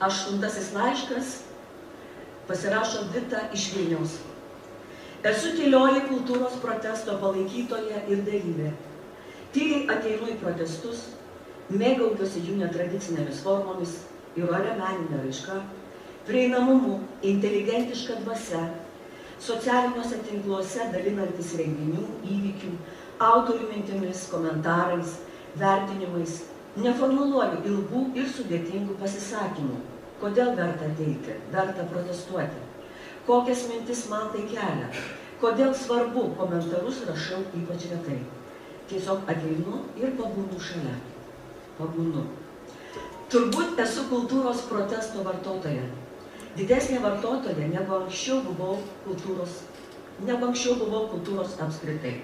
8 laiškas, pasirašo Vita iš Vilniaus. Esu tylioji kultūros protesto palaikytoja ir dalyvė. Tyliai ateinu į protestus, mėgaujuosi jų netradicinėmis formomis, įrolia meninė raiška, prieinamumu, inteligentiška dvasia, socialiniuose tinkluose dalinantis renginių, įvykių, autorių mintimis, komentarais, vertinimais, neformuluoju ilgų ir sudėtingų pasisakymų. Kodėl verta ateiti, verta protestuoti? Kokias mintis man tai kelia? Kodėl svarbu, komentarus rašau ypač retai. Tiesiog ateinu ir pabūnu šalia. Pabūnu. Turbūt esu kultūros protesto vartotoja. Didesnė vartotoja negu anksčiau buvau kultūros apskritai.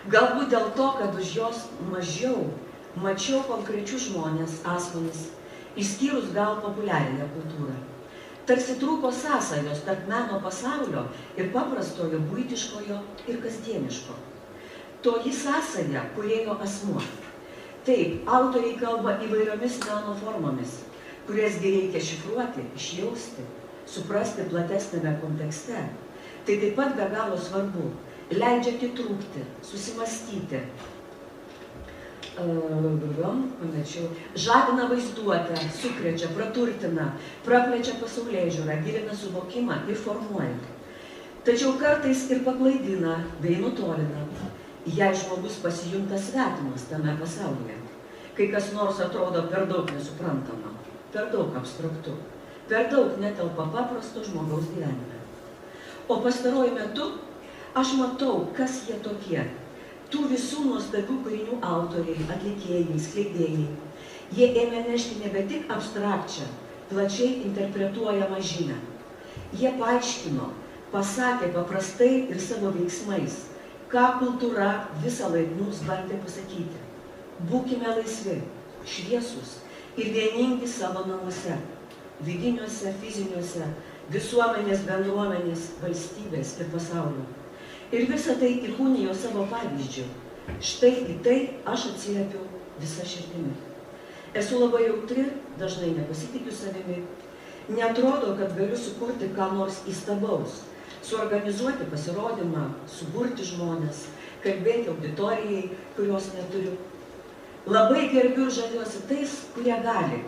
Galbūt dėl to, kad už jos mažiau mačiau konkrečius žmonės, asmenys, išskyrus gal populiariąją kultūrą. Tarsi trūko sąsajos tarp meno pasaulio ir paprastojo, buitiškojo ir kasdieniško. Toji sąsaja kūrėjo asmuo. Taip, autoriai kalba įvairiomis meno formomis, kurias reikia šifruoti, išjausti, suprasti platesnėme kontekste. Tai taip pat be galo svarbu, leidžia atitrūkti, susimastyti. Žadina vaizduotę, sukrečia, praturtina, praplečia pasaulėžiūrą, gilina suvokimą ir formuoja. Tačiau kartais ir paklaidina bei nutolina, jei žmogus pasijunta svetimas tame pasaulyje, kai kas nors atrodo per daug nesuprantama, per daug abstraktu, per daug netelpa paprasto žmogaus gyvenime. O pastaruoju metu aš matau, kas jie tokie. Tų visų nuostabių kūrinių autoriai, atlikėjai, skleidėjai. Jie ėmė nešti nebe tik abstrakčią, plačiai interpretuojamą žinią. Jie paaiškino, pasakė paprastai ir savo veiksmais, ką kultūra visą laiką mums bandė pasakyti. Būkime laisvi, šviesūs ir vieningi savo namuose, vidiniuose, fiziniuose, visuomenės, bendruomenės, valstybės ir pasaulio. Ir visą tai įkūnijo savo pavyzdžių. Štai į tai aš atsiliepiu visą širdimi. Esu labai jautri, dažnai nepasitikiu savimi. Neatrodo, kad galiu sukurti ką nors įstabaus, suorganizuoti pasirodymą, suburti žmonės, kalbėti auditorijai, kurios neturiu. Labai gerbiu ir žaviuosi tais, kurie gali.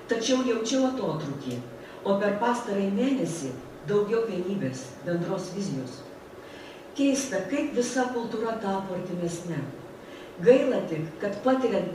Tačiau jaučiau atotrūkį, o per pastarąjį mėnesį daugiau vienybės, bendros vizijos. Keista, kaip visa kultūra tapo artimesnė. Gaila tik, kad patiriant